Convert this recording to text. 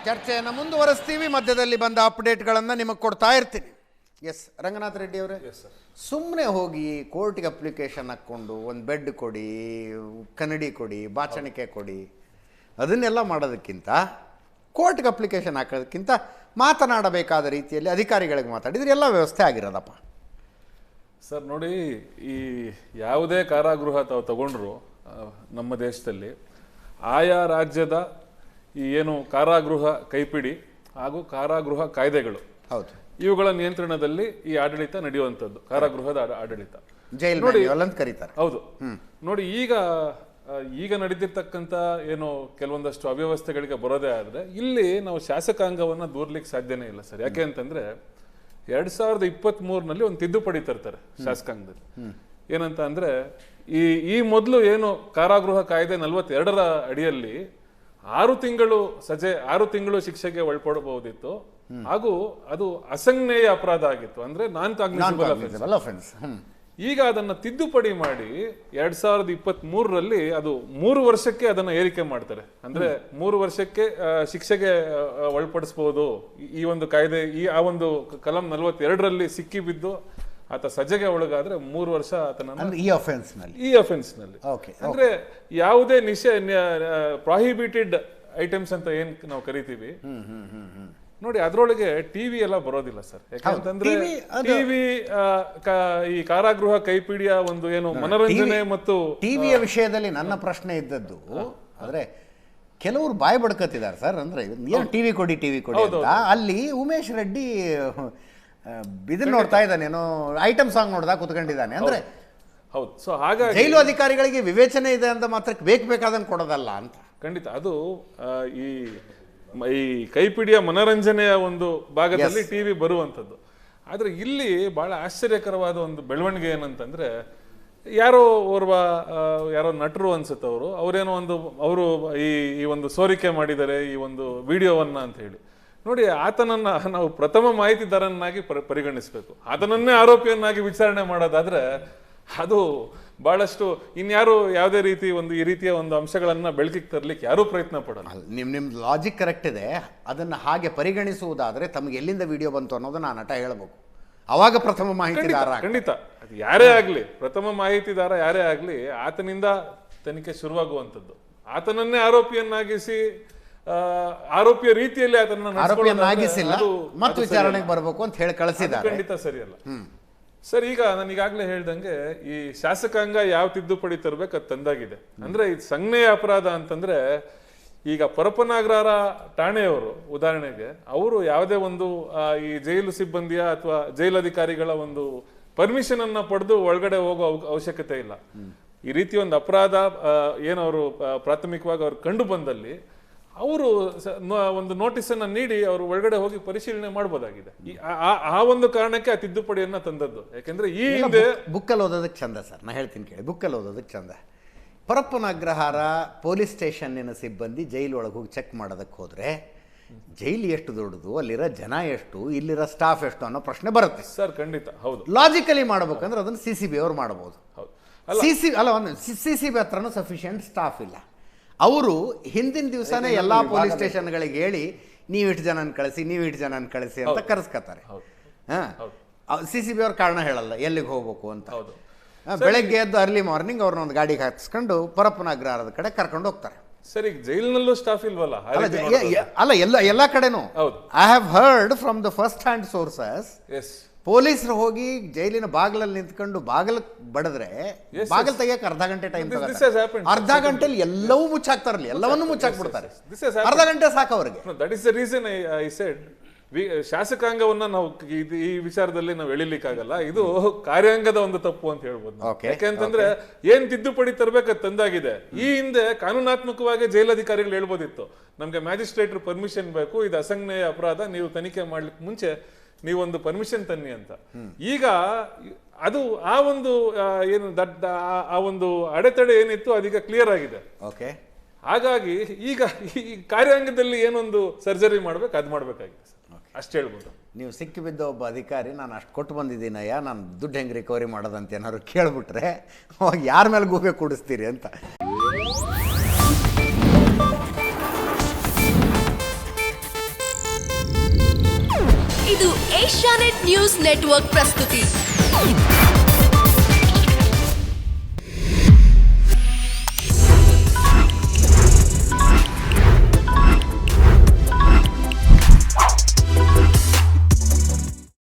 ಚರ್ಚೆಯನ್ನು ಮುಂದುವರಿಸ್ತೀವಿ. ಮಧ್ಯದಲ್ಲಿ ಬಂದ ಅಪ್ಡೇಟ್ಗಳನ್ನು ನಿಮಗೆ ಕೊಡ್ತಾ ಇರ್ತೀನಿ. ಎಸ್ ರಂಗನಾಥ್ ರೆಡ್ಡಿ ಅವರೇ, ಸುಮ್ಮನೆ ಹೋಗಿ ಕೋರ್ಟಿಗೆ ಅಪ್ಲಿಕೇಶನ್ ಹಾಕ್ಕೊಂಡು ಒಂದು ಬೆಡ್ ಕೊಡಿ, ಕನ್ನಡಿ ಕೊಡಿ, ಬಾಚಣಿಕೆ ಕೊಡಿ, ಅದನ್ನೆಲ್ಲ ಮಾಡೋದಕ್ಕಿಂತ ಕೋರ್ಟ್ಗೆ ಅಪ್ಲಿಕೇಶನ್ ಹಾಕೋದಕ್ಕಿಂತ ಮಾತನಾಡಬೇಕಾದ ರೀತಿಯಲ್ಲಿ ಅಧಿಕಾರಿಗಳಿಗೆ ಮಾತಾಡಿದ್ರೆ ಎಲ್ಲ ವ್ಯವಸ್ಥೆ ಆಗಿರೋದಪ್ಪ. ಸರ್ ನೋಡಿ, ಈ ಯಾವುದೇ ಕಾರಾಗೃಹ ತಾವು ತಗೊಂಡ್ರು ನಮ್ಮ ದೇಶದಲ್ಲಿ ಆಯಾ ರಾಜ್ಯದ ಈ ಏನು ಕಾರಾಗೃಹ ಕೈಪಿಡಿ ಹಾಗೂ ಕಾರಾಗೃಹ ಕಾಯ್ದೆಗಳು, ಹೌದು, ಇವುಗಳ ನಿಯಂತ್ರಣದಲ್ಲಿ ಈ ಆಡಳಿತ ನಡೆಯುವಂಥದ್ದು, ಕಾರಾಗೃಹದ ಆಡಳಿತ, ಜೈಲ್ ಮ್ಯಾನ್ಯುವಲ್ ಅಂತ ಕರೀತಾರೆ. ಹೌದು. ನೋಡಿ, ಈಗ ನಡೆದಿರ್ತಕ್ಕಂಥ ಏನು ಕೆಲವೊಂದಷ್ಟು ಅವ್ಯವಸ್ಥೆಗಳಿಗೆ ಬರೋದೇ ಆದ್ರೆ ಇಲ್ಲಿ ನಾವು ಶಾಸಕಾಂಗವನ್ನ ದೂರ್ಲಿಕ್ಕೆ ಸಾಧ್ಯನೇ ಇಲ್ಲ ಸರ್. ಯಾಕೆ ಅಂತಂದ್ರೆ 2023ನಲ್ಲಿ ಒಂದು ತಿದ್ದುಪಡಿ ತರ್ತಾರೆ ಶಾಸಕಾಂಗದಲ್ಲಿ. ಏನಂತ ಅಂದ್ರೆ ಈ ಮೊದಲು ಏನು ಕಾರಾಗೃಹ ಕಾಯ್ದೆ 42ರ ಅಡಿಯಲ್ಲಿ 6 ತಿಂಗಳು ಶಿಕ್ಷೆಗೆ ಒಳಪಡಬಹುದಿತ್ತು, ಹಾಗೂ ಅದು ಅಸಂಜ್ಞೇಯ ಅಪರಾಧ ಆಗಿತ್ತು, ಅಂದ್ರೆ ನಾನ್ ಕಾಗ್ನಿಸಿಬಲ್ ಅಫೆನ್ಸ್. ಈಗ ಅದನ್ನ ತಿದ್ದುಪಡಿ ಮಾಡಿ 2023ರಲ್ಲಿ ಅದು 3 ವರ್ಷಕ್ಕೆ ಅದನ್ನ ಏರಿಕೆ ಮಾಡ್ತಾರೆ. ಅಂದ್ರೆ 3 ವರ್ಷಕ್ಕೆ ಶಿಕ್ಷೆಗೆ ಒಳಪಡಿಸಬಹುದು. ಈ ಒಂದು ಕಾಯ್ದೆ ಆ ಒಂದು ಕಲಂ 42ರಲ್ಲಿ ಸಿಕ್ಕಿ ಬಿದ್ದು ಆತ ಸಜೆಗೆ ಒಳಗಾದ್ರೆ 3 ವರ್ಷ ಆತನ ಈ ಅಫೆನ್ಸ್ ನಲ್ಲಿ ಅಂದ್ರೆ ಯಾವುದೇ ಪ್ರಾಹಿಬಿಟೆಡ್ ಐಟಮ್ಸ್ ಅಂತ ಏನ್ ನಾವು ಕರಿತೀವಿ ನೋಡಿ, ಅದ್ರೊಳಗೆ ಟಿವಿ ಎಲ್ಲ ಬರೋದಿಲ್ಲ ಸರ್. ಯಾಕಂತಂದ್ರೆ ಟಿವಿ ಈ ಕಾರಾಗೃಹ ಕೈಪಿಡಿಯ ಒಂದು ಏನು ಮನರಂಜನೆ ಮತ್ತು ಟಿವಿಯ ವಿಷಯದಲ್ಲಿ ನನ್ನ ಪ್ರಶ್ನೆ ಇದ್ದದ್ದು ಅಂದ್ರೆ ಕೆಲವರು ಬಾಯಿ ಬಡ್ಕತ್ತಿದ್ದಾರೆ ಸರ್. ಅಂದ್ರೆ ಏನು ಟಿವಿ ಕೊಡಿ ಅಂತ. ಅಲ್ಲಿ ಉಮೇಶ್ ರೆಡ್ಡಿ ಇದನ್ನ ನೋಡ್ತಾ ಇದ್ದಾನೆ, ಏನೋ ಐಟಮ್ ಸಾಂಗ್ ನೋಡ್ದಾ ಕುತ್ಕೊಂಡಿದ್ದಾನೆ. ಅಂದ್ರೆ ಹೌದು. ಸೊ ಹಾಗಾಗಿ ಜೈಲು ಅಧಿಕಾರಿಗಳಿಗೆ ವಿವೇಚನೆ ಇದೆ ಅಂತ ಮಾತ್ರಕ್ಕೆ ಬೇಕಾದಂಗೆ ಕೊಡೋದಲ್ಲ ಅಂತ. ಖಂಡಿತ ಅದು ಈ ಕೈಪಿಡಿಯ ಮನರಂಜನೆಯ ಒಂದು ಭಾಗದಲ್ಲಿ ಟಿವಿ ಬರುವಂಥದ್ದು. ಆದ್ರೆ ಇಲ್ಲಿ ಬಹಳ ಆಶ್ಚರ್ಯಕರವಾದ ಒಂದು ಬೆಳವಣಿಗೆ ಏನಂತಂದ್ರೆ, ಯಾರೋ ನಟರು ಅನ್ಸುತ್ತೆ, ಅವರೇನೋ ಅವರು ಈ ಒಂದು ಸೋರಿಕೆ ಮಾಡಿದ್ದಾರೆ ಈ ಒಂದು ವಿಡಿಯೋವನ್ನ ಅಂತ ಹೇಳಿ. ನೋಡಿ, ಆತನನ್ನ ನಾವು ಪ್ರಥಮ ಮಾಹಿತಿದಾರನಾಗಿ ಪರಿಗಣಿಸಬೇಕು. ಆತನನ್ನೇ ಆರೋಪಿಯನ್ನಾಗಿ ವಿಚಾರಣೆ ಮಾಡೋದಾದ್ರೆ ಅದು ಬಹಳಷ್ಟು ಇನ್ಯಾರು ಯಾವುದೇ ರೀತಿ ಈ ರೀತಿಯ ಒಂದು ಅಂಶಗಳನ್ನ ಬೆಳಕಿಗೆ ತರ್ಲಿಕ್ಕೆ ಯಾರೂ ಪ್ರಯತ್ನ ಪಡಲ್ಲ. ನಿಮ್ ಲಾಜಿಕ್ ಕರೆಕ್ಟ್ ಇದೆ. ಅದನ್ನ ಹಾಗೆ ಪರಿಗಣಿಸುವುದಾದ್ರೆ ತಮಗೆ ಎಲ್ಲಿಂದ ವಿಡಿಯೋ ಬಂತು ಅನ್ನೋದನ್ನ ಆ ನಟ ಹೇಳ್ಬೇಕು. ಅವಾಗ ಪ್ರಥಮ ಮಾಹಿತಿದಾರ. ಖಂಡಿತ, ಅದು ಯಾರೇ ಆಗ್ಲಿ, ಪ್ರಥಮ ಮಾಹಿತಿದಾರ ಯಾರೇ ಆಗ್ಲಿ, ಆತನಿಂದ ತನಿಖೆ ಶುರುವಾಗುವಂಥದ್ದು. ಆತನನ್ನೇ ಆರೋಪಿಯನ್ನಾಗಿಸಿ ಆರೋಪಿಯ ರೀತಿಯಲ್ಲಿ ಆತನನ್ನಾಗಿಸಿಲ್ಲ ಮತ್ತು ವಿಚಾರಣೆಗೆ ಬರಬೇಕು ಅಂತ ಹೇಳಿ ಕಳಿಸಿದ್ದಾರೆ. ಖಂಡಿತ ಸರಿಯಲ್ಲ ಸರ್. ಈಗ ನಾನು ಈಗಾಗಲೇ ಹೇಳ್ದಂಗೆ ಈ ಶಾಸಕಾಂಗ ಯಾವ ತಿದ್ದುಪಡಿ ತರಬೇಕು ಅದು ತಂದಾಗಿದೆ. ಅಂದ್ರೆ ಇದು ಸಂಜ್ಞೇಯ ಅಪರಾಧ ಅಂತಂದ್ರೆ, ಈಗ ಪರಪನಾಗ್ರಹಾರ ಠಾಣೆಯವರು ಉದಾಹರಣೆಗೆ ಅವರು ಯಾವುದೇ ಒಂದು ಈ ಜೈಲು ಸಿಬ್ಬಂದಿಯ ಅಥವಾ ಜೈಲಧಿಕಾರಿಗಳ ಒಂದು ಪರ್ಮಿಷನ್ ಅನ್ನ ಪಡೆದು ಒಳಗಡೆ ಹೋಗೋ ಅವಶ್ಯಕತೆ ಇಲ್ಲ. ಈ ರೀತಿ ಒಂದು ಅಪರಾಧ ಏನವರು ಪ್ರಾಥಮಿಕವಾಗಿ ಅವ್ರು ಕಂಡು ಬಂದಲ್ಲಿ ಅವರು ಒಂದು ನೋಟಿಸ್ ಅನ್ನ ನೀಡಿ ಅವರು ಒಳಗಡೆ ಹೋಗಿ ಪರಿಶೀಲನೆ ಮಾಡಬಹುದಾಗಿದೆ. ಆ ಒಂದು ಕಾರಣಕ್ಕೆ ಆ ತಿದ್ದುಪಡಿಯನ್ನ ತಂದದ್ದು. ಯಾಕೆಂದ್ರೆ ಈ ಹಿಂದೆ ಬುಕ್ಕಲ್ಲಿ ಓದೋದಕ್ಕೆ ಚಂದ ಸರ್. ನಾ ಹೇಳ್ತೀನಿ ಕೇಳಿ, ಬುಕ್ಕಲ್ಲಿ ಓದೋದಕ್ಕೆ ಚಂದ. ಪರಪ್ಪನ ಅಗ್ರಹಾರ ಪೊಲೀಸ್ ಸ್ಟೇಷನ್ನಿನ ಸಿಬ್ಬಂದಿ ಜೈಲು ಒಳಗೆ ಹೋಗಿ ಚೆಕ್ ಮಾಡೋದಕ್ಕೆ ಹೋದ್ರೆ ಜೈಲು ಎಷ್ಟು ದೊಡ್ಡದು, ಅಲ್ಲಿರೋ ಜನ ಎಷ್ಟು, ಇಲ್ಲಿರೋ ಸ್ಟಾಫ್ ಎಷ್ಟು ಅನ್ನೋ ಪ್ರಶ್ನೆ ಬರುತ್ತೆ ಸರ್. ಖಂಡಿತ ಹೌದು. ಲಾಜಿಕಲಿ ಮಾಡ್ಬೇಕಂದ್ರೆ ಅದನ್ನು CCB ಅವ್ರು ಮಾಡಬಹುದು. CCB ಹತ್ರನೂ ಸಫಿಷಿಯಂಟ್ ಸ್ಟಾಫ್ ಇಲ್ಲ. ಅವರು ಹಿಂದಿನ ದಿವಸನೇ ಎಲ್ಲಾ ಪೊಲೀಸ್ ಸ್ಟೇಷನ್ಗಳಿಗೆ ಹೇಳಿ ನೀವಿಷ್ಟು ಜನನ ಕಳಿಸಿ ಅಂತ ಕರೆಸ್ಕೊತಾರೆ. CCB ಅವ್ರ ಕಾರಣ ಹೇಳಲ್ಲ ಎಲ್ಲಿಗೆ ಹೋಗ್ಬೇಕು ಅಂತ. ಬೆಳಗ್ಗೆ ಎದ್ದು ಅರ್ಲಿ ಮಾರ್ನಿಂಗ್ ಅವ್ರನ್ನ ಒಂದು ಗಾಡಿಗೆ ಹಾಕಿಸ್ಕೊಂಡು ಪರಪ್ಪನ ಅಗ್ರಹಾರದ ಕಡೆ ಕರ್ಕೊಂಡು ಹೋಗ್ತಾರೆ. ಸರಿ, ಜೈಲಿನಲ್ಲೂ ಸ್ಟಾಫ್ ಇಲ್ವಲ್ಲ? ಅಲ್ಲ, ಎಲ್ಲ ಕಡೆನೂ. I have heard from the first hand sources. ಪೊಲೀಸರು ಹೋಗಿ ಜೈಲಿನ ಬಾಗಿಲಲ್ಲಿ ನಿಂತ್ಕೊಂಡು ಬಾಗಿಲು ಬಡದ್ರೆ ಬಾಗಿಲು ತೆಗಿಯಕ್ಕೆ ಅರ್ಧ ಗಂಟೆ ಟೈಮ್ ತಗೋತಾರೆ. ಅರ್ಧ ಗಂಟೆಲಿ ಎಲ್ಲವೂ ಮುಚ್ಚಾಕ್ತಾರಲ್ಲ, ಎಲ್ಲವನ್ನೂ ಮುಚ್ಚಾಕ್ಬಿಡ್ತಾರೆ. ಅರ್ಧ ಗಂಟೆ ಸಾಕು ಅವ್ರಿಗೆ. That is the reason I said ಶಾಸಕಾಂಗವನ್ನ ನಾವು ಈ ವಿಚಾರದಲ್ಲಿ ನಾವು ಎಳಿಲಿಕ್ಕಾಗಲ್ಲ. ಇದು ಕಾರ್ಯಾಂಗದ ಒಂದು ತಪ್ಪು ಅಂತ ಹೇಳ್ಬೋದು. ಯಾಕೆಂತಂದ್ರೆ ಏನ್ ತಿದ್ದುಪಡಿ ತರಬೇಕಂತ ತಂದಾಗಿದೆ. ಈ ಹಿಂದೆ ಕಾನೂನಾತ್ಮಕವಾಗಿ ಜೈಲಧಿಕಾರಿಗಳು ಹೇಳ್ಬೋದಿತ್ತು, ನಮ್ಗೆ ಮ್ಯಾಜಿಸ್ಟ್ರೇಟರ್ ಪರ್ಮಿಷನ್ ಬೇಕು, ಇದು ಅಸಂಜ್ಞೇಯ ಅಪರಾಧ, ನೀವು ತನಿಖೆ ಮಾಡ್ಲಿಕ್ಕೆ ಮುಂಚೆ ನೀವೊಂದು ಪರ್ಮಿಷನ್ ತನ್ನಿ ಅಂತ. ಈಗ ಅದು ಆ ಒಂದು ಏನು ಆ ಒಂದು ಅಡೆತಡೆ ಏನಿತ್ತು ಅದೀಗ ಕ್ಲಿಯರ್ ಆಗಿದೆ. ಹಾಗಾಗಿ ಈಗ ಈ ಕಾರ್ಯಾಂಗದಲ್ಲಿ ಏನೊಂದು ಸರ್ಜರಿ ಮಾಡ್ಬೇಕು ಅದು ಮಾಡ್ಬೇಕಾಗಿದೆ ಅಷ್ಟು ಹೇಳ್ಬೋದು. ನೀವು ಸಿಕ್ಕಿಬಿದ್ದ ಒಬ್ಬ ಅಧಿಕಾರಿ, ನಾನು ಅಷ್ಟು ಕೊಟ್ಟು ಬಂದಿದ್ದೀನಯ್ಯ, ನಾನು ದುಡ್ಡು ಹೆಂಗೆ ರಿಕವರಿ ಮಾಡೋದಂತ ಏನಾದ್ರು ಕೇಳ್ಬಿಟ್ರೆ ಅವಾಗ ಯಾರ ಮೇಲೆ ಗೂಬೆ ಕೂಡಿಸ್ತೀರಿ ಅಂತ. ಇದು ಏಷ್ಯಾನೆಟ್ ನ್ಯೂಸ್ ನೆಟ್ವರ್ಕ್ ಪ್ರಸ್ತುತಿ.